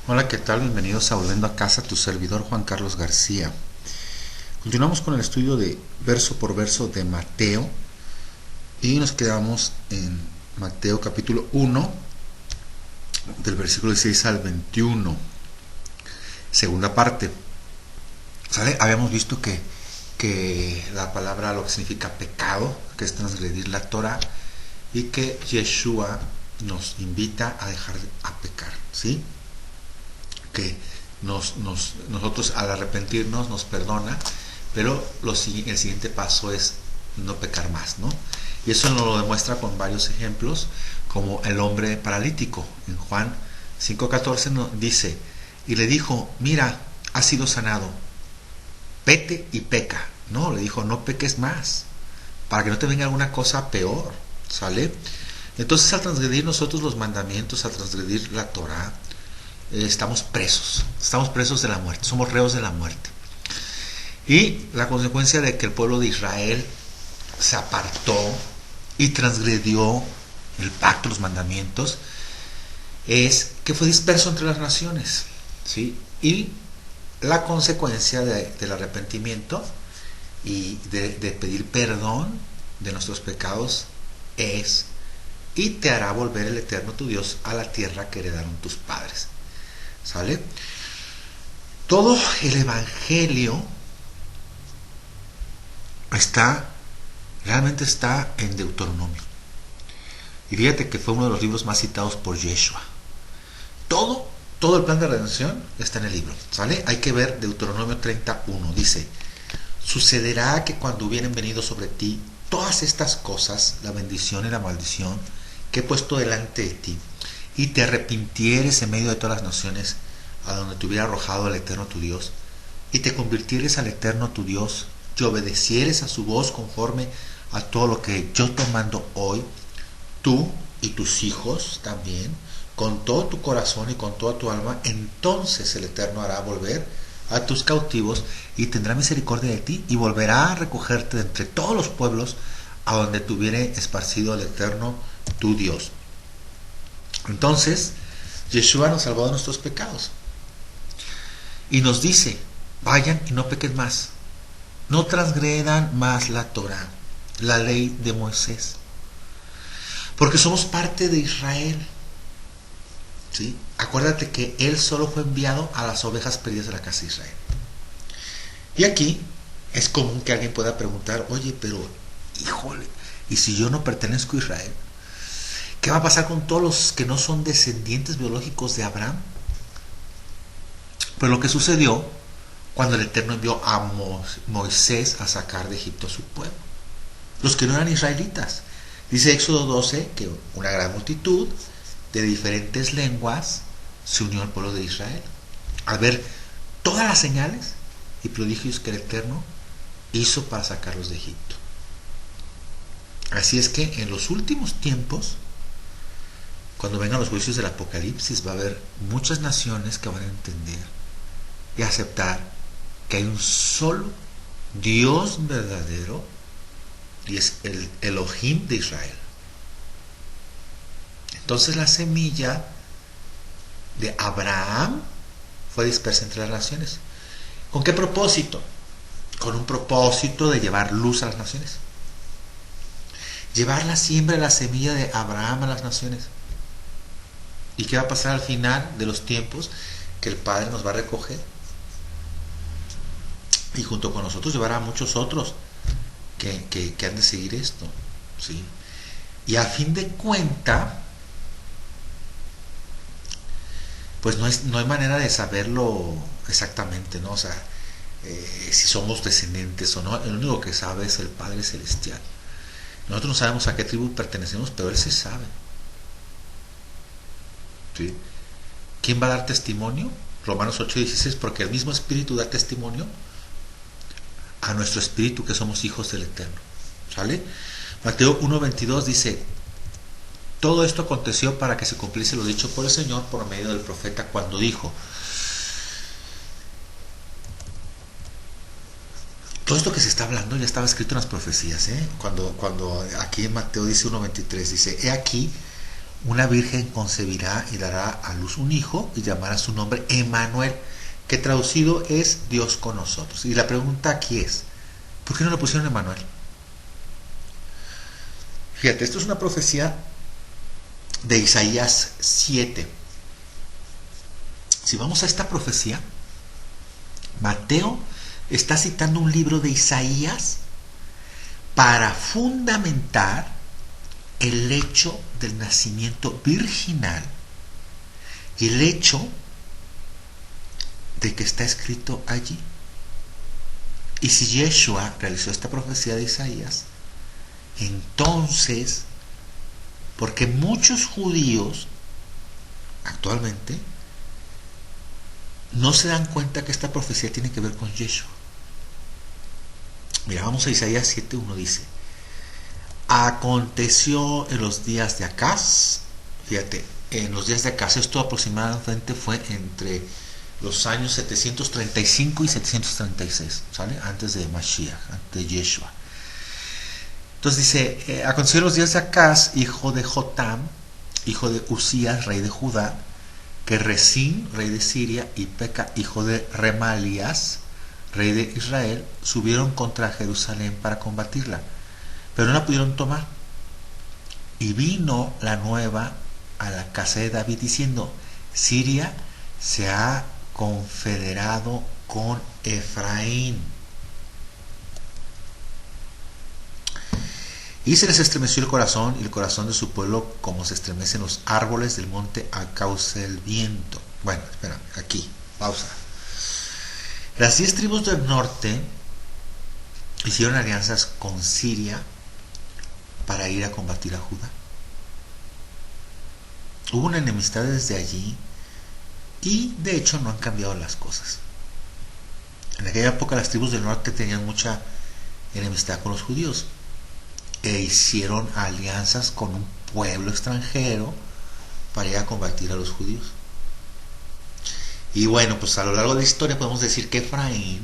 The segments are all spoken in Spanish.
Hola, ¿qué tal? Bienvenidos a Volviendo a Casa, tu servidor Juan Carlos García. Continuamos con el estudio de verso por verso de Mateo y nos quedamos en Mateo capítulo 1, del versículo 16 al 21, segunda parte. ¿Sale? Habíamos visto que la palabra lo que significa pecado, que es transgredir la Torah, y que Yeshua nos invita a dejar a pecar, ¿sí? Que nosotros al arrepentirnos nos perdona, pero el siguiente paso es no pecar más, ¿no? Y eso nos lo demuestra con varios ejemplos, como el hombre paralítico. En Juan 5:14 dice, y le dijo, mira, has sido sanado, vete y peca. No, le dijo, no peques más, para que no te venga alguna cosa peor, ¿sale? Entonces, al transgredir nosotros los mandamientos, al transgredir la Torah, estamos presos de la muerte, somos reos de la muerte. Y la consecuencia de que el pueblo de Israel se apartó y transgredió el pacto, los mandamientos, es que fue disperso entre las naciones, ¿sí? Y la consecuencia del arrepentimiento y de pedir perdón de nuestros pecados es, y te hará volver el Eterno tu Dios a la tierra que heredaron tus padres. ¿Sale? Todo el Evangelio realmente está en Deuteronomio. Y fíjate que fue uno de los libros más citados por Yeshua. Todo el plan de redención está en el libro, ¿sale? Hay que ver Deuteronomio 31, dice, sucederá que cuando hubieren venido sobre ti todas estas cosas, la bendición y la maldición que he puesto delante de ti, y te arrepintieres en medio de todas las naciones a donde te hubiera arrojado el Eterno tu Dios, y te convirtieres al Eterno tu Dios, y obedecieres a su voz conforme a todo lo que yo te mando hoy, tú y tus hijos también, con todo tu corazón y con toda tu alma, entonces el Eterno hará volver a tus cautivos y tendrá misericordia de ti y volverá a recogerte de entre todos los pueblos a donde te hubiere esparcido el Eterno tu Dios. Entonces, Yeshua nos salvó de nuestros pecados y nos dice, vayan y no pequen más, no transgredan más la Torah, la ley de Moisés, porque somos parte de Israel, ¿sí? Acuérdate que Él solo fue enviado a las ovejas perdidas de la casa de Israel. Y aquí es común que alguien pueda preguntar, oye, pero, híjole, ¿y si yo no pertenezco a Israel? ¿Qué va a pasar con todos los que no son descendientes biológicos de Abraham? Pues lo que sucedió cuando el Eterno envió a Moisés a sacar de Egipto a su pueblo, los que no eran israelitas. Dice Éxodo 12 que una gran multitud de diferentes lenguas se unió al pueblo de Israel al ver todas las señales y prodigios que el Eterno hizo para sacarlos de Egipto. Así es que en los últimos tiempos, cuando vengan los juicios del Apocalipsis, va a haber muchas naciones que van a entender y aceptar que hay un solo Dios verdadero y es el Elohim de Israel. Entonces la semilla de Abraham fue dispersa entre las naciones. ¿Con qué propósito? Con un propósito de llevar luz a las naciones. Llevar la siembra de la semilla de Abraham a las naciones. ¿Y qué va a pasar al final de los tiempos? Que el Padre nos va a recoger y junto con nosotros llevará a muchos otros que han de seguir esto, ¿sí? Y a fin de cuenta, pues no hay manera de saberlo exactamente, ¿no? O sea, si somos descendientes o no, el único que sabe es el Padre Celestial. Nosotros no sabemos a qué tribu pertenecemos, pero Él sí sabe, ¿sí? ¿Quién va a dar testimonio? Romanos 8:16, porque el mismo Espíritu da testimonio a nuestro espíritu que somos hijos del Eterno. ¿Sale? Mateo 1:22 dice, todo esto aconteció para que se cumpliese lo dicho por el Señor por medio del profeta cuando dijo. Todo esto que se está hablando ya estaba escrito en las profecías, ¿eh? Cuando aquí en Mateo dice 1:23, dice, he aquí, una virgen concebirá y dará a luz un hijo y llamará su nombre Emmanuel, que traducido es Dios con nosotros. Y la pregunta aquí es, ¿por qué no le pusieron Emmanuel? Fíjate, esto es una profecía de Isaías 7. Si vamos a esta profecía, Mateo está citando un libro de Isaías para fundamentar el hecho del nacimiento virginal y el hecho de que está escrito allí. Y si Yeshua realizó esta profecía de Isaías, entonces, porque muchos judíos actualmente no se dan cuenta que esta profecía tiene que ver con Yeshua. Mira, vamos a Isaías 7:1, dice: aconteció en los días de Acaz, fíjate, en los días de Acaz, esto aproximadamente fue entre los años 735 y 736, ¿sale? Antes de Mashiach, antes de Yeshua. Entonces dice, aconteció en los días de Acaz, hijo de Jotam, hijo de Usías, rey de Judá, que Resín, rey de Siria, y Peca, hijo de Remalías, rey de Israel, subieron contra Jerusalén para combatirla, pero no la pudieron tomar. Y vino la nueva a la casa de David diciendo: Siria se ha confederado con Efraín. Y se les estremeció el corazón y el corazón de su pueblo como se estremecen los árboles del monte a causa del viento. Bueno, espera, aquí, pausa. Las 10 tribus del norte hicieron alianzas con Siria para ir a combatir a Judá. Hubo una enemistad desde allí y de hecho no han cambiado las cosas. En aquella época las tribus del norte tenían mucha enemistad con los judíos e hicieron alianzas con un pueblo extranjero para ir a combatir a los judíos. Y bueno, pues a lo largo de la historia podemos decir que Efraín,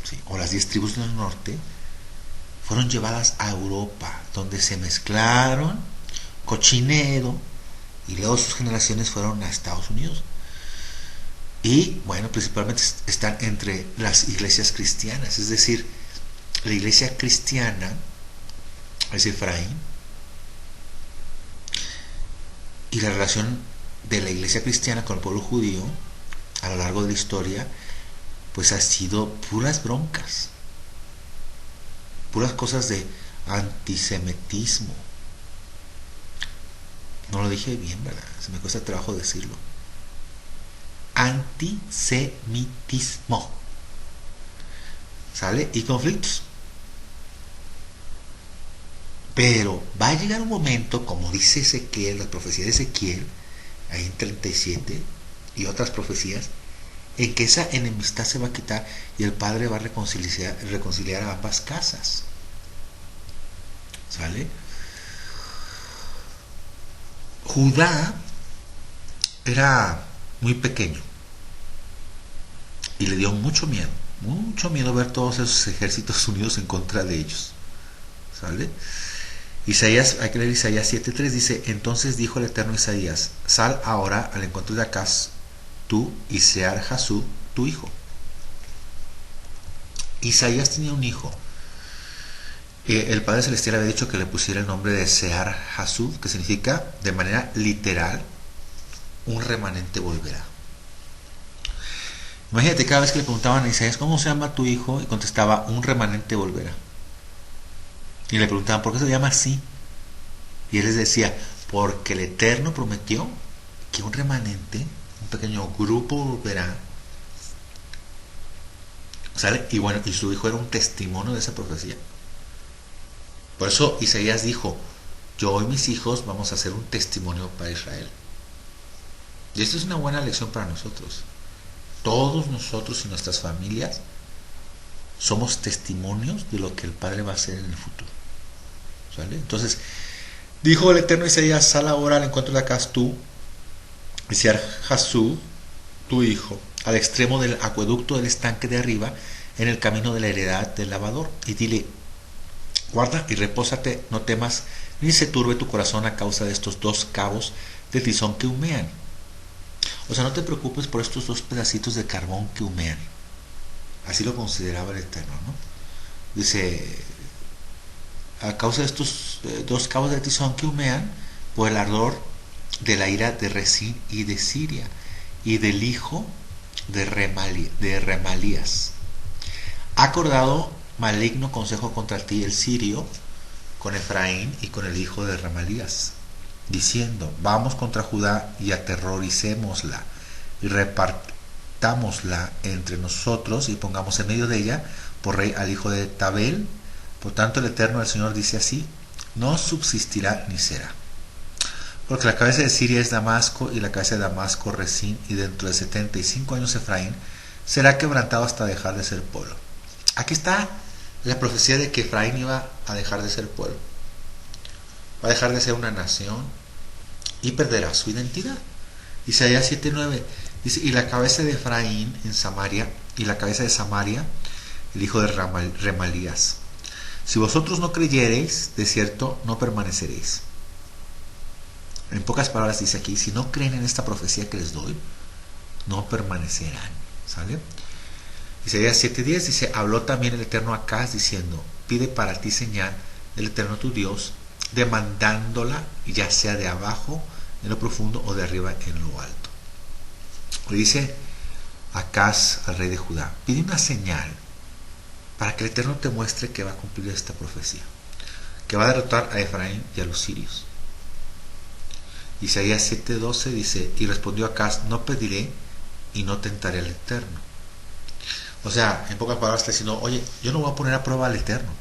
¿sí?, o las 10 tribus del norte, fueron llevadas a Europa, donde se mezclaron cochinero, y luego sus generaciones fueron a Estados Unidos. Y bueno, principalmente están entre las iglesias cristianas, es decir, la iglesia cristiana es Efraín, y la relación de la iglesia cristiana con el pueblo judío a lo largo de la historia pues ha sido puras broncas, puras cosas de antisemitismo. No lo dije bien, ¿verdad? Se me cuesta trabajo decirlo. Antisemitismo, ¿sale? Y conflictos. Pero va a llegar un momento, como dice Ezequiel, la profecía de Ezequiel, ahí en 37, y otras profecías, en que esa enemistad se va a quitar y el Padre va a reconciliar a ambas casas. ¿Sale? Judá era muy pequeño y le dio mucho miedo ver todos esos ejércitos unidos en contra de ellos. ¿Sale? Isaías, hay que leer Isaías 7:3, dice: entonces dijo el Eterno a Isaías: sal ahora al encuentro de Acaz, tú y Sear Jasub, tu hijo. Isaías tenía un hijo. El Padre Celestial había dicho que le pusiera el nombre de Sear Jasub, que significa, de manera literal, un remanente volverá. Imagínate, cada vez que le preguntaban a Isaías: ¿cómo se llama tu hijo? Y contestaba: un remanente volverá. Y le preguntaban: ¿por qué se llama así? Y él les decía: porque el Eterno prometió que un remanente, un pequeño grupo volverá. ¿Sale? Y bueno, y su hijo era un testimonio de esa profecía. Por eso Isaías dijo: yo y mis hijos vamos a hacer un testimonio para Israel. Y esto es una buena lección para nosotros. Todos nosotros y nuestras familias somos testimonios de lo que el Padre va a hacer en el futuro. ¿Sale? Entonces, dijo el Eterno a Isaías: sal ahora al encuentro de Acaz, tú y Sear Jasub, tu hijo, al extremo del acueducto del estanque de arriba, en el camino de la heredad del lavador, y dile: guarda y repósate, no temas, ni se turbe tu corazón a causa de estos 2 cabos de tizón que humean. O sea, no te preocupes por estos dos pedacitos de carbón que humean. Así lo consideraba el Eterno, ¿no? Dice, a causa de estos dos cabos de tizón que humean, por el ardor de la ira de Resín y de Siria, y del hijo de Remalías. Ha acordado maligno consejo contra ti el sirio, con Efraín y con el hijo de Remalías, diciendo, vamos contra Judá y aterroricémosla, y repartámosla entre nosotros, y pongamos en medio de ella por rey al hijo de Tabel. Por tanto el Eterno, el Señor, dice así, no subsistirá ni será. Porque la cabeza de Siria es Damasco, y la cabeza de Damasco Resín, y dentro de 75 años Efraín será quebrantado hasta dejar de ser pueblo. Aquí está la profecía de que Efraín iba a dejar de ser pueblo. Va a dejar de ser una nación y perderá su identidad. Isaías 7:9 dice, y la cabeza de Efraín en Samaria, y la cabeza de Samaria, el hijo de Remalías. Si vosotros no creyereis, de cierto no permaneceréis. En pocas palabras dice aquí, si no creen en esta profecía que les doy, no permanecerán. ¿Sale? Isaías 7:10 dice, habló también el Eterno a Acaz diciendo, pide para ti señal del Eterno tu Dios, demandándola ya sea de abajo en lo profundo o de arriba en lo alto. Le dice Acaz al rey de Judá, pide una señal para que el Eterno te muestre que va a cumplir esta profecía, que va a derrotar a Efraín y a los sirios. Isaías 7:12 dice, y respondió Acaz, no pediré y no tentaré al Eterno. O sea, en pocas palabras está diciendo, oye, yo no voy a poner a prueba al Eterno.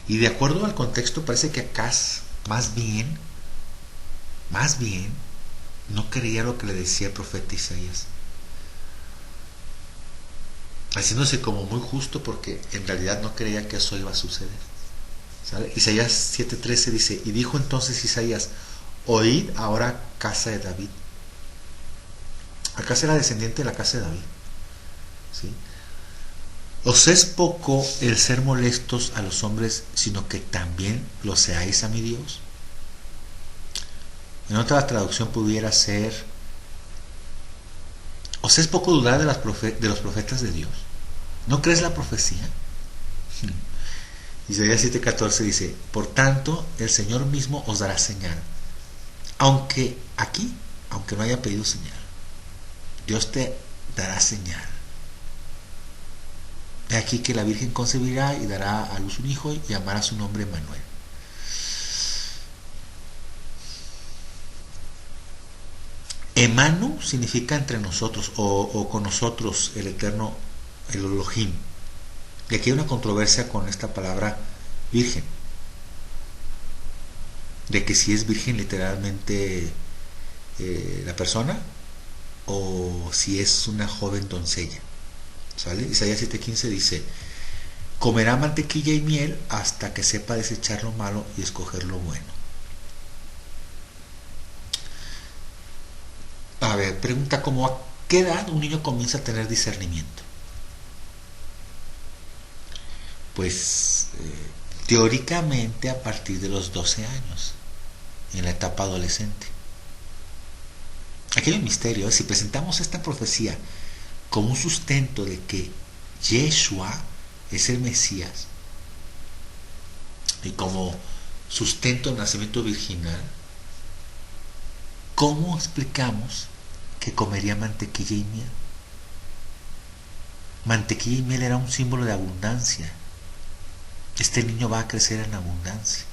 Y de acuerdo al contexto parece que Acaz más bien no creía lo que le decía el profeta Isaías, haciéndose como muy justo porque en realidad no creía que eso iba a suceder. ¿Sale? Isaías 7:13 dice, y dijo entonces Isaías, oíd ahora casa de David. Acaz era descendiente de la casa de David. ¿Sí? ¿Os es poco el ser molestos a los hombres, sino que también lo seáis a mi Dios? En otra traducción pudiera ser, ¿os es poco dudar de los profetas de Dios? ¿No crees la profecía? Isaías 7:14 dice, por tanto el Señor mismo os dará señal, aunque no haya pedido señal, Dios te dará señal. He aquí que la Virgen concebirá y dará a luz un hijo y llamará su nombre Manuel. Emanu significa entre nosotros o con nosotros, el Eterno, el Elohim. Y aquí hay una controversia con esta palabra virgen, de que si es virgen literalmente la persona o si es una joven doncella. ¿Sale? Isaías 7:15 dice, comerá mantequilla y miel hasta que sepa desechar lo malo y escoger lo bueno. A ver, pregunta, ¿cómo a qué edad un niño comienza a tener discernimiento? Pues teóricamente a partir de los 12 años, en la etapa adolescente. Aquí hay un misterio. Si presentamos esta profecía como un sustento de que Yeshua es el Mesías y como sustento del nacimiento virginal, ¿cómo explicamos que comería mantequilla y miel? Mantequilla y miel era un símbolo de abundancia. Este niño va a crecer en abundancia.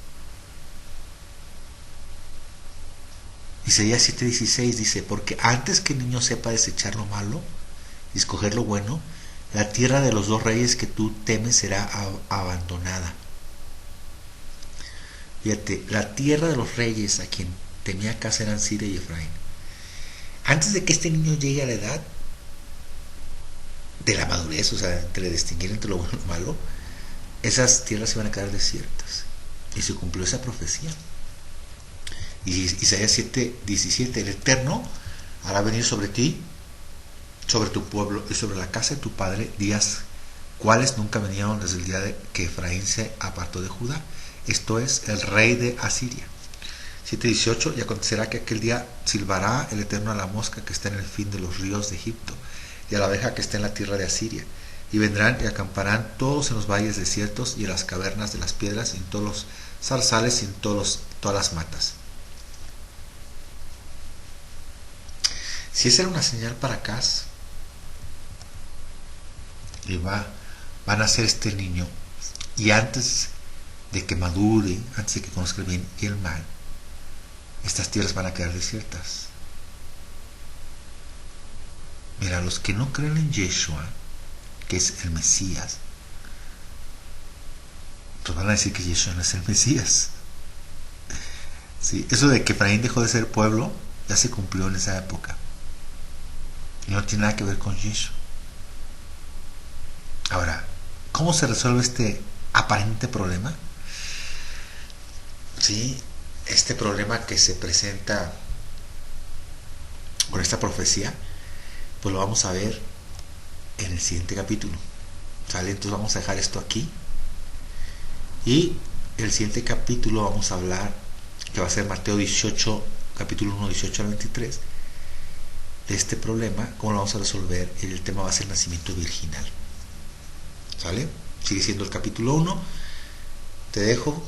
Isaías 7:16 dice, porque antes que el niño sepa desechar lo malo y escoger lo bueno, la tierra de los dos reyes que tú temes será abandonada. Fíjate, la tierra de los reyes a quien temía Acaz eran Siria y Efraín. Antes de que este niño llegue a la edad de la madurez, o sea, entre distinguir entre lo bueno y lo malo, esas tierras iban a quedar desiertas. Y se cumplió esa profecía. Y Isaías 7:17, el Eterno hará venir sobre ti, sobre tu pueblo y sobre la casa de tu padre días cuales nunca venían desde el día de que Efraín se apartó de Judá, esto es, el rey de Asiria. 7:18, y acontecerá que aquel día silbará el Eterno a la mosca que está en el fin de los ríos de Egipto, y a la abeja que está en la tierra de Asiria, y vendrán y acamparán todos en los valles desiertos y en las cavernas de las piedras, y en todos los zarzales y en todas las matas. Si esa era una señal para Acaz, y va a nacer este niño, y antes de que madure, antes de que conozca el bien y el mal, estas tierras van a quedar desiertas. Mira, los que no creen en Yeshua, que es el Mesías, pues van a decir que Yeshua no es el Mesías. ¿Sí? Eso de que Efraín dejó de ser pueblo ya se cumplió en esa época y no tiene nada que ver con Yeshua. Ahora, ¿cómo se resuelve este aparente problema? ¿Sí? Este problema que se presenta con esta profecía, pues lo vamos a ver en el siguiente capítulo. ¿Sale? Entonces vamos a dejar esto aquí, y en el siguiente capítulo vamos a hablar, que va a ser Mateo 18, capítulo 1, 18 al 23, de este problema, cómo lo vamos a resolver, y el tema va a ser el nacimiento virginal. ¿Sale? Sigue siendo el capítulo 1. Te dejo.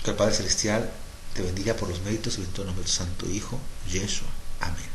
Que el Padre Celestial te bendiga por los méritos y en todo nombre de tu Santo Hijo, Yeshua. Amén.